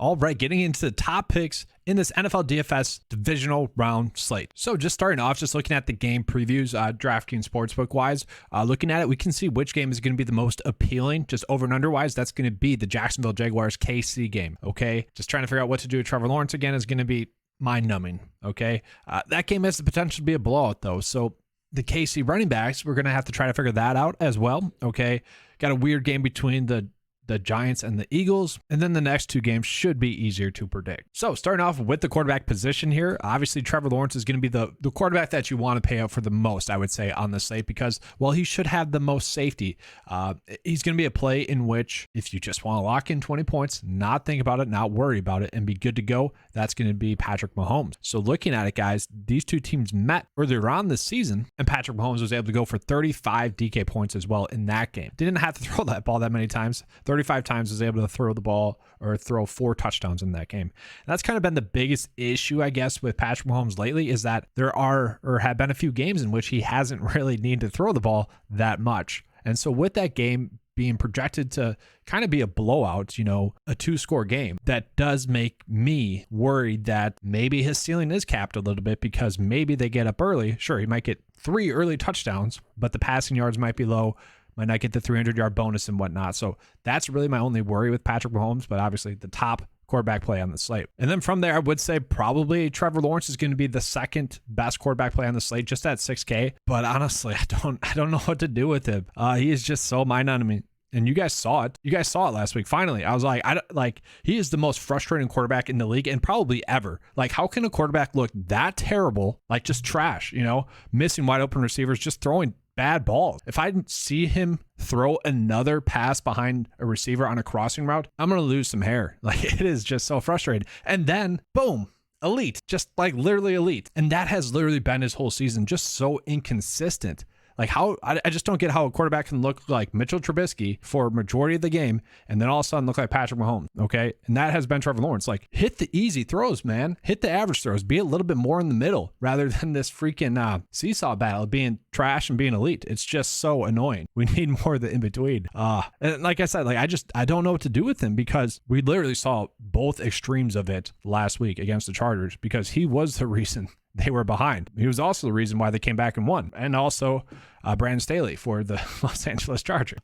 All right, getting into the top picks in this NFL DFS divisional round slate. So just starting off, just looking at the game previews, DraftKings Sportsbook wise, looking at it, we can see which game is going to be the most appealing, just over and under wise. That's going to be the Jacksonville Jaguars KC game. Okay, just trying to figure out what to do with Trevor Lawrence again is going to be mind-numbing. Okay, that game has the potential to be a blowout though. So the KC running backs, we're going to have to try to figure that out as well. Okay, got a weird game between the Giants and the Eagles, and then the next two games should be easier to predict. So starting off with the quarterback position here, obviously Trevor Lawrence is going to be the quarterback that you want to pay out for the most, I would say, on the slate, because, well, he should have the most safety. He's going to be a play in which if you just want to lock in 20 points, not think about it, not worry about it, and be good to go, that's going to be Patrick Mahomes. So looking at it, guys, these two teams met earlier on this season, and Patrick Mahomes was able to go for 35 DK points as well in that game. Didn't have to throw that ball that many times. 35 times was able to throw the ball or throw 4 touchdowns in that game. And that's kind of been the biggest issue, I guess, with Patrick Mahomes lately, is that there are or have been a few games in which he hasn't really needed to throw the ball that much. And so with that game being projected to kind of be a blowout, you know, a 2-score game, that does make me worried that maybe his ceiling is capped a little bit, because maybe they get up early. Sure, he might get 3 early touchdowns, but the passing yards might be low, might not get the 300-yard bonus and whatnot. So that's really my only worry with Patrick Mahomes, but obviously the top quarterback play on the slate. And then from there, I would say probably Trevor Lawrence is going to be the second best quarterback play on the slate, just at 6K. But honestly, I don't know what to do with him. He is just so mind-numbing. And you guys saw it. You guys saw it last week. Finally, I was like, he is the most frustrating quarterback in the league and probably ever. Like, how can a quarterback look that terrible, like just trash, you know, missing wide open receivers, just throwing bad balls? If I see him throw another pass behind a receiver on a crossing route, I'm going to lose some hair. Like, it is just so frustrating. And then, boom, elite, just like literally elite. And that has literally been his whole season, just so inconsistent. Like, how I just don't get how a quarterback can look like Mitchell Trubisky for a majority of the game and then all of a sudden look like Patrick Mahomes. Okay. And that has been Trevor Lawrence. Like, hit the easy throws, man. Hit the average throws. Be a little bit more in the middle rather than this freaking seesaw battle of being trash and being elite. It's just so annoying. We need more of the in between. And like I said, like, I don't know what to do with him, because we literally saw both extremes of it last week against the Chargers, because he was the reason they were behind. He was also the reason why they came back and won. And also Brandon Staley for the Los Angeles Chargers.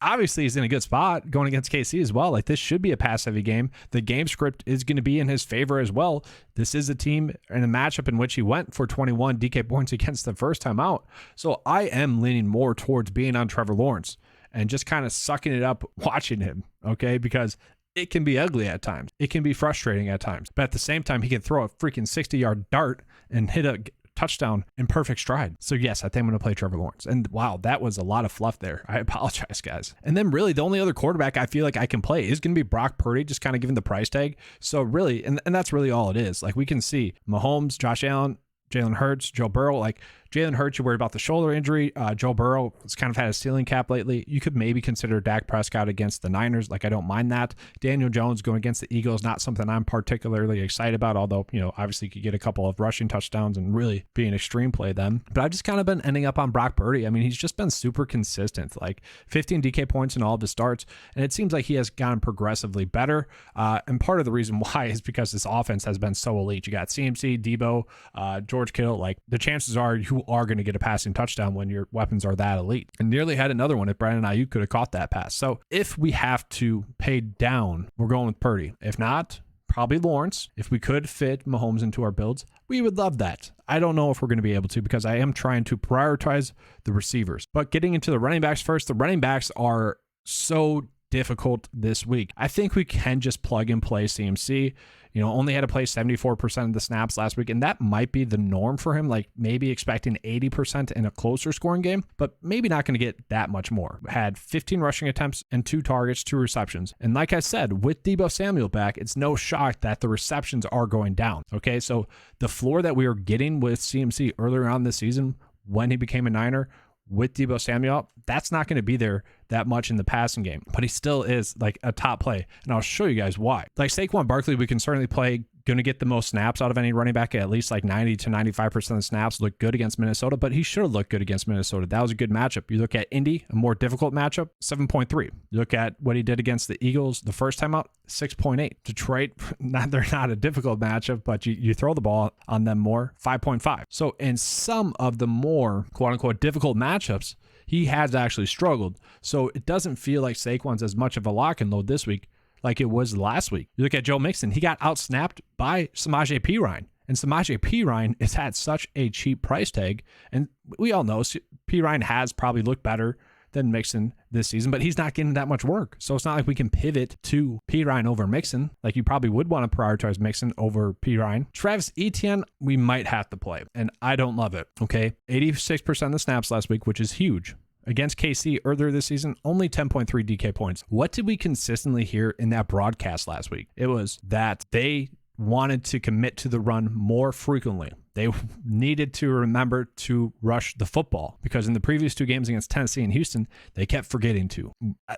Obviously, he's in a good spot going against KC as well. Like, this should be a pass-heavy game. The game script is going to be in his favor as well. This is a team and a matchup in which he went for 21 DK points against the first time out. So I am leaning more towards being on Trevor Lawrence and just kind of sucking it up watching him, okay? Because it can be ugly at times. It can be frustrating at times. But at the same time, he can throw a freaking 60-yard dart and hit a touchdown in perfect stride. So yes, I think I'm going to play Trevor Lawrence. And wow, that was a lot of fluff there. I apologize, guys. And then really the only other quarterback I feel like I can play is going to be Brock Purdy, just kind of given the price tag. So really, and that's really all it is. Like, we can see Mahomes, Josh Allen, Jalen Hurts, Joe Burrow. Like, Jalen Hurts, you're worried about the shoulder injury. Joe Burrow has kind of had a ceiling cap lately. You could maybe consider Dak Prescott against the Niners. Like, I don't mind that. Daniel Jones going against the Eagles, not something I'm particularly excited about, although, you know, obviously you could get a couple of rushing touchdowns and really be an extreme play then. But I've just kind of been ending up on Brock Purdy. I mean, he's just been super consistent, like 15 DK points in all of his starts. And it seems like he has gotten progressively better. And part of the reason why is because this offense has been so elite. You got CMC, Debo, George Kittle. Like, the chances are you are going to get a passing touchdown when your weapons are that elite. And nearly had another one if Brandon Ayuk could have caught that pass. So if we have to pay down, we're going with Purdy. If not, probably Lawrence. If we could fit Mahomes into our builds, we would love that. I don't know if we're going to be able to, because I am trying to prioritize the receivers. But getting into the running backs first, the running backs are so difficult this week. I think we can just plug and play CMC. You know, only had to play 74% of the snaps last week, and that might be the norm for him, like maybe expecting 80% in a closer scoring game, but maybe not going to get that much more. Had 15 rushing attempts and 2 targets, 2 receptions. And like I said, with Deebo Samuel back, it's no shock that the receptions are going down. Okay, so the floor that we were getting with CMC earlier on this season when he became a Niner, with Deebo Samuel, that's not going to be there that much in the passing game, but he still is like a top play. And I'll show you guys why. Like Saquon Barkley, we can certainly play going to get the most snaps out of any running back, at least like 90 to 95% of the snaps. Look good against Minnesota, but he should have looked good against Minnesota. That was a good matchup. You look at Indy, a more difficult matchup, 7.3. You look at what he did against the Eagles the first time out, 6.8. Detroit, they're not a difficult matchup, but you throw the ball on them more, 5.5. So in some of the more quote unquote difficult matchups, he has actually struggled. So it doesn't feel like Saquon's as much of a lock and load this week like it was last week. You look at Joe Mixon, he got outsnapped by Samaje Perine. And Samaje Perine is at such a cheap price tag. And we all know Perine has probably looked better than Mixon this season, but he's not getting that much work. So it's not like we can pivot to Perine over Mixon. Like you probably would want to prioritize Mixon over Perine. Travis Etienne, we might have to play, and I don't love it. Okay. 86% of the snaps last week, which is huge. Against KC earlier this season, only 10.3 DK points. What did we consistently hear in that broadcast last week? It was that they wanted to commit to the run more frequently. They needed to remember to rush the football because in the previous two games against Tennessee and Houston, they kept forgetting to.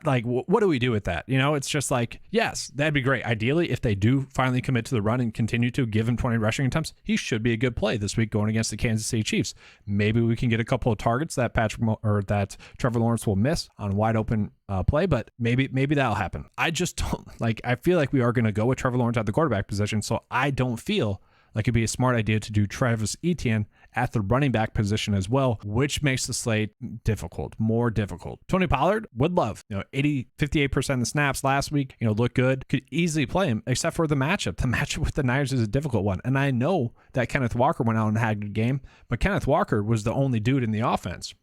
Like, what do we do with that? You know, it's just like, yes, that'd be great. Ideally, if they do finally commit to the run and continue to give him 20 rushing attempts, he should be a good play this week going against the Kansas City Chiefs. Maybe we can get a couple of targets that that Trevor Lawrence will miss on wide open play, but maybe that'll happen. I just don't like. I feel like we are going to go with Trevor Lawrence at the quarterback position, so I don't feel like it'd be a smart idea to do Travis Etienne at the running back position as well, which makes the slate more difficult. Tony Pollard would love, 58% of the snaps last week, look good, could easily play him, except for the matchup. The matchup with the Niners is a difficult one. And I know that Kenneth Walker went out and had a good game, but Kenneth Walker was the only dude in the offense,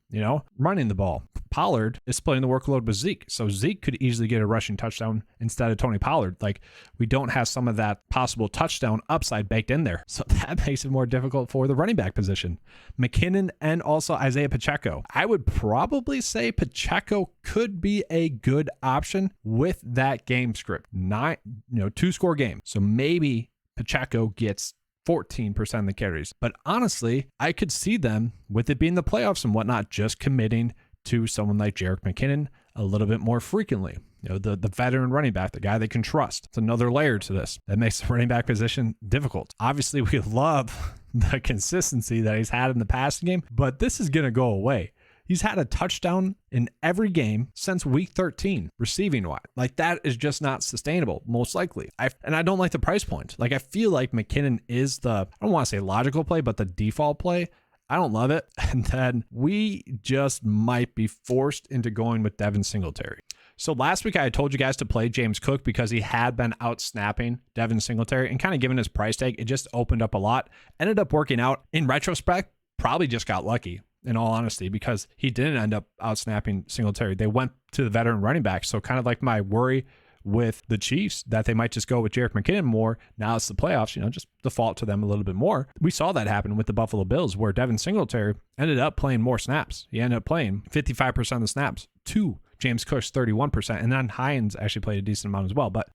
running the ball. Pollard is splitting the workload with Zeke. So Zeke could easily get a rushing touchdown instead of Tony Pollard. Like, we don't have some of that possible touchdown upside baked in there. So that makes it more difficult for the running back position. McKinnon and also Isaiah Pacheco. I would probably say Pacheco could be a good option with that game script. 2-score game. So maybe Pacheco gets 14% of the carries. But honestly, I could see them, with it being the playoffs and whatnot, just committing to someone like Jerick McKinnon a little bit more frequently. The veteran running back, the guy they can trust. It's another layer to this that makes the running back position difficult. Obviously, we love the consistency that he's had in the passing game, but this is going to go away. He's had a touchdown in every game since week 13, receiving wise. Like, that is just not sustainable, most likely. And I don't like the price point. Like, I feel like McKinnon is I don't want to say logical play, but the default play. I don't love it. And then we just might be forced into going with Devin Singletary. So last week I had told you guys to play James Cook because he had been out snapping Devin Singletary, and kind of given his price tag, it just opened up a lot. Ended up working out. In retrospect, probably just got lucky, in all honesty, because he didn't end up out snapping Singletary. They went to the veteran running back. So kind of like my worry with the Chiefs that they might just go with Jerick McKinnon more. Now it's the playoffs, just default to them a little bit more. We saw that happen with the Buffalo Bills, where Devin Singletary ended up playing more snaps. He ended up playing 55% of the snaps to James Cook's 31%, and then Hines actually played a decent amount as well. But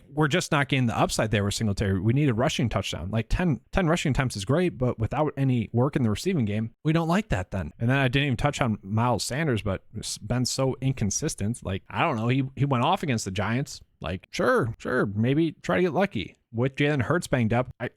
we're just not getting the upside there with Singletary. We need a rushing touchdown. Like 10 rushing attempts is great, but without any work in the receiving game, we don't like that then. And then I didn't even touch on Miles Sanders, but it's been so inconsistent. Like, I don't know. He went off against the Giants. Like, sure, maybe try to get lucky. With Jalen Hurts banged up, I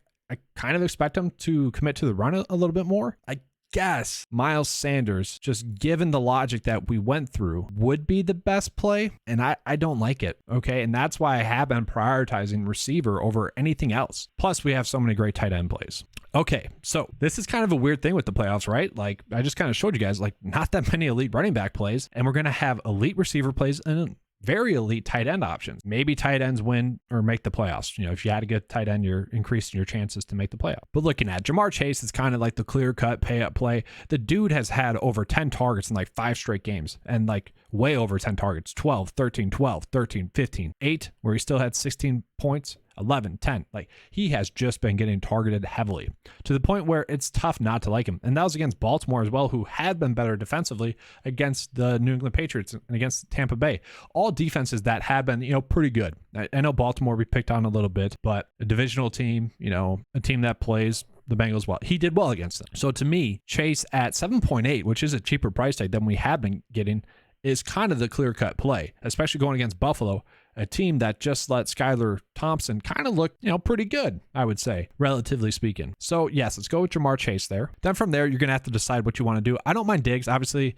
kind of expect him to commit to the run a little bit more. I guess Miles Sanders, just given the logic that we went through, would be the best play, and I don't like it, okay? And that's why I have been prioritizing receiver over anything else. Plus, we have so many great tight end plays. Okay, so this is kind of a weird thing with the playoffs, right? Like, I just kind of showed you guys, like, not that many elite running back plays, and we're going to have elite receiver plays and very elite tight end options. Maybe tight ends win or make the playoffs. If you had a good tight end, you're increasing your chances to make the playoff. But looking at Jamar Chase, is kind of like the clear-cut pay-up play. The dude has had over 10 targets in like 5 straight games, and like way over 10 targets, 12, 13, 12, 13, 15, 8, where he still had 16 points, 11, 10. Like, he has just been getting targeted heavily to the point where it's tough not to like him. And that was against Baltimore as well, who had been better defensively against the New England Patriots and against Tampa Bay. All defenses that had been, pretty good. I know Baltimore we picked on a little bit, but a divisional team, a team that plays the Bengals well. He did well against them. So to me, Chase at 7.8, which is a cheaper price tag than we have been getting, is kind of the clear-cut play, especially going against Buffalo, a team that just let Skylar Thompson kind of look, pretty good, I would say, relatively speaking. So yes, let's go with Jamar Chase there. Then from there, you're going to have to decide what you want to do. I don't mind Diggs. Obviously,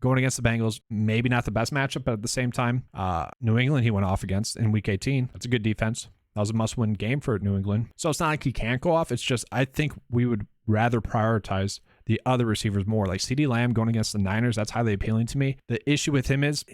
going against the Bengals, maybe not the best matchup, but at the same time, New England, he went off against in week 18. That's a good defense. That was a must-win game for New England. So it's not like he can't go off. It's just, I think we would rather prioritize the other receivers more. Like CeeDee Lamb going against the Niners, that's highly appealing to me. The issue with him is,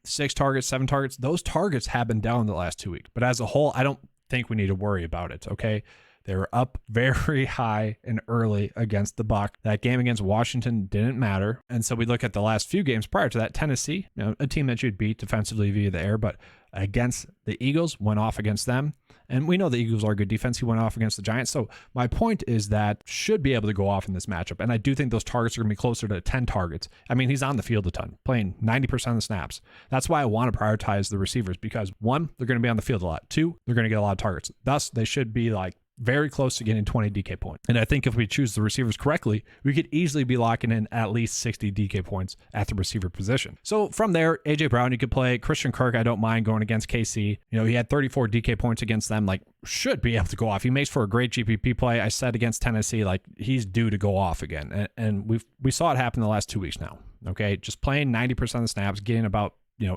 6 targets, 7 targets. Those targets have been down the last 2 weeks. But as a whole, I don't think we need to worry about it, okay? They were up very high and early against the Bucs. That game against Washington didn't matter. And so we look at the last few games prior to that. Tennessee, a team that you'd beat defensively via the air, but against the Eagles, went off against them. And we know the Eagles are a good defense. He went off against the Giants. So my point is that should be able to go off in this matchup. And I do think those targets are going to be closer to 10 targets. I mean, he's on the field a ton, playing 90% of the snaps. That's why I want to prioritize the receivers because 1, they're going to be on the field a lot. 2, they're going to get a lot of targets. Thus, they should be like very close to getting 20 DK points. And I think if we choose the receivers correctly, we could easily be locking in at least 60 DK points at the receiver position. So from there, AJ Brown, you could play. Christian Kirk, I don't mind going against KC. He had 34 DK points against them, should be able to go off. He makes for a great GPP play. I said against Tennessee, he's due to go off again. And we saw it happen the last 2 weeks now. Okay. Just playing 90% of the snaps, getting about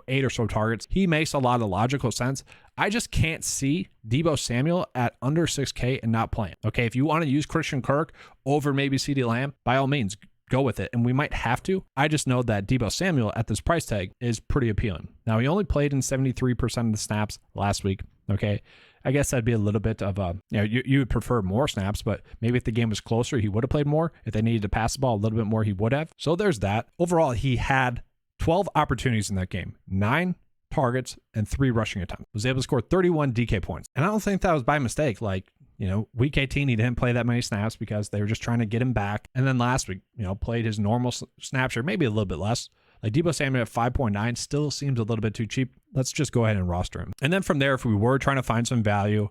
8 or so targets. He makes a lot of logical sense. I just can't see Deebo Samuel at under 6K and not playing. Okay, if you want to use Christian Kirk over maybe CeeDee Lamb, by all means, go with it. And we might have to. I just know that Deebo Samuel at this price tag is pretty appealing. Now, he only played in 73% of the snaps last week. Okay, I guess that'd be a little bit of you would prefer more snaps, but maybe if the game was closer, he would have played more. If they needed to pass the ball a little bit more, he would have. So there's that. Overall, he had 12 opportunities in that game, 9 targets and 3 rushing attempts. Was able to score 31 DK points. And I don't think that was by mistake. Week 18, he didn't play that many snaps because they were just trying to get him back. And then last week, played his normal snap share, maybe a little bit less. Deebo Samuel at 5.9 still seems a little bit too cheap. Let's just go ahead and roster him. And then from there, if we were trying to find some value,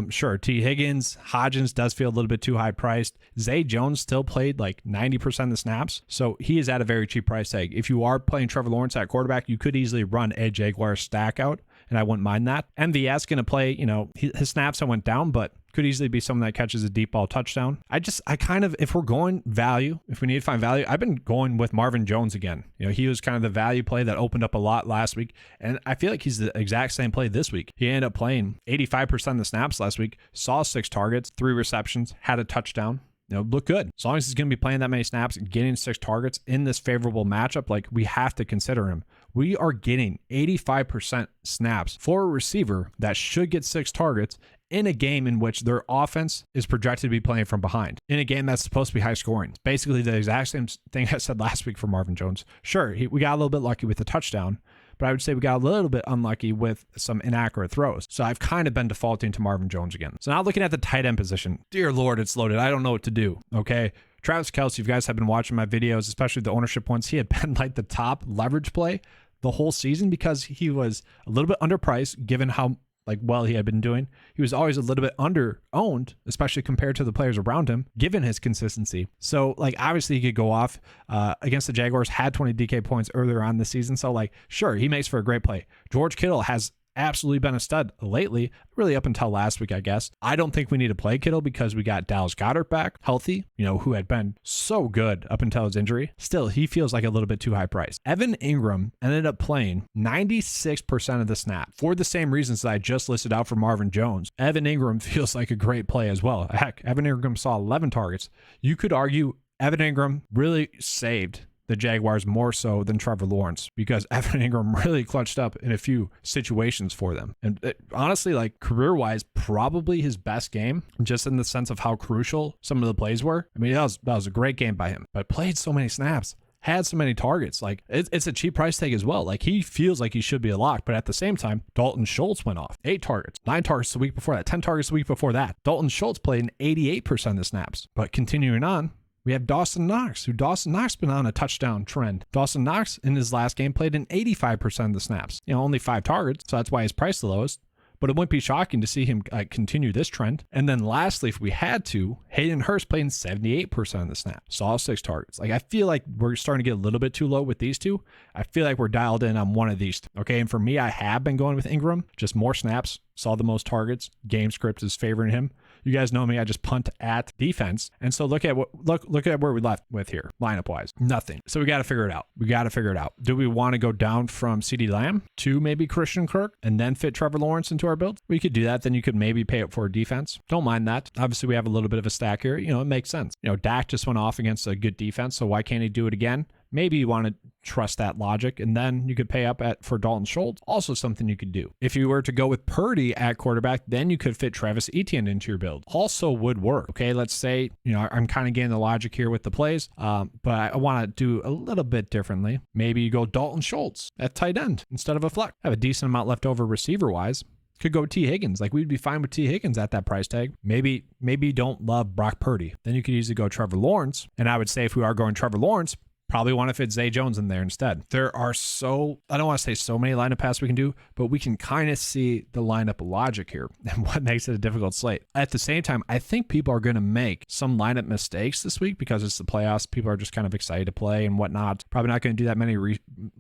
sure, T. Higgins, Hodgins does feel a little bit too high priced. Zay Jones still played 90% of the snaps, so he is at a very cheap price tag. If you are playing Trevor Lawrence at quarterback, you could easily run a Jaguar stack out, and I wouldn't mind that. MVS going to play, his snaps went down, but could easily be someone that catches a deep ball touchdown. If we're going value, if we need to find value, I've been going with Marvin Jones again. He was kind of the value play that opened up a lot last week. And I feel like he's the exact same play this week. He ended up playing 85% of the snaps last week, saw 6 targets, 3 receptions, had a touchdown. Look good. As long as he's going to be playing that many snaps and getting 6 targets in this favorable matchup, we have to consider him. We are getting 85% snaps for a receiver that should get 6 targets in a game in which their offense is projected to be playing from behind. In a game that's supposed to be high scoring. It's basically the exact same thing I said last week for Marvin Jones. Sure, we got a little bit lucky with the touchdown, but I would say we got a little bit unlucky with some inaccurate throws. So I've kind of been defaulting to Marvin Jones again. So now looking at the tight end position, dear Lord, it's loaded. I don't know what to do, okay? Travis Kelce, if you guys have been watching my videos, especially the ownership ones, he had been the top leverage play the whole season because he was a little bit underpriced given how well he had been doing. He was always a little bit under-owned, especially compared to the players around him, given his consistency. So, obviously he could go off against the Jaguars, had 20 DK points earlier on this season. So, sure, he makes for a great play. George Kittle has absolutely been a stud lately, really up until last week, I guess. I don't think we need to play Kittle because we got Dallas Goedert back healthy, who had been so good up until his injury. Still, he feels like a little bit too high priced. Evan Ingram ended up playing 96% of the snap for the same reasons that I just listed out for Marvin Jones. Evan Ingram feels like a great play as well. Heck, Evan Ingram saw 11 targets. You could argue Evan Ingram really saved the Jaguars more so than Trevor Lawrence because Evan Ingram really clutched up in a few situations for them. And honestly, career-wise, probably his best game, just in the sense of how crucial some of the plays were. I mean, that was a great game by him, but played so many snaps, had so many targets. It's a cheap price tag as well. He feels like he should be a lock, but at the same time, Dalton Schultz went off. 8 targets, 9 targets the week before that, 10 targets the week before that. Dalton Schultz played in 88% of the snaps. But continuing on, we have Dawson Knox, Dawson Knox been on a touchdown trend. Dawson Knox in his last game played in 85% of the snaps. Only 5 targets, so that's why he's priced the lowest. but it wouldn't be shocking to see him continue this trend. And then lastly, if we had to, Hayden Hurst playing 78% of the snap, saw 6 targets. Like, I feel like we're starting to get a little bit too low with these two. I feel like we're dialed in on one of these. Okay, and for me, I have been going with Ingram, just more snaps, saw the most targets. Game script is favoring him. You guys know me, I just punt at defense. And so look at where we left with here, lineup wise. Nothing. So we got to figure it out. Do we want to go down from CeeDee Lamb to maybe Christian Kirk and then fit Trevor Lawrence into our build? We could do that. Then you could maybe pay it for a defense. Don't mind that. Obviously, we have a little bit of a stack here. It makes sense. Dak just went off against a good defense, so why can't he do it again? Maybe you want to trust that logic, and then you could pay up for Dalton Schultz. Also something you could do. If you were to go with Purdy at quarterback, then you could fit Travis Etienne into your build. Also would work. Okay, let's say, I'm kind of getting the logic here with the plays, but I want to do a little bit differently. Maybe you go Dalton Schultz at tight end instead of a flex. Have a decent amount left over receiver-wise. Could go with T. Higgins. Like, we'd be fine with T. Higgins at that price tag. Maybe you don't love Brock Purdy. Then you could easily go Trevor Lawrence. And I would say if we are going Trevor Lawrence, probably want to fit Zay Jones in there instead. There are I don't want to say so many lineup paths we can do, but we can kind of see the lineup logic here and what makes it a difficult slate. At the same time, I think people are going to make some lineup mistakes this week because it's the playoffs. People are just kind of excited to play and whatnot. Probably not going to do that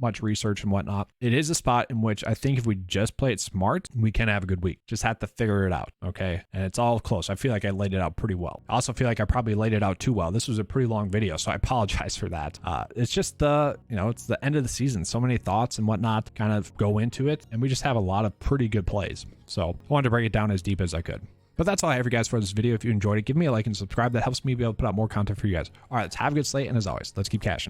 much research and whatnot. It is a spot in which I think if we just play it smart, we can have a good week. Just have to figure it out, okay? And it's all close. I feel like I laid it out pretty well. I also feel like I probably laid it out too well. This was a pretty long video, so I apologize for that. It's just it's the end of the season. So many thoughts and whatnot kind of go into it, and we just have a lot of pretty good plays. So I wanted to break it down as deep as I could. But that's all I have for you guys for this video. If you enjoyed it, give me a like and subscribe. That helps me be able to put out more content for you guys. All right, let's have a good slate, and as always, let's keep cashing.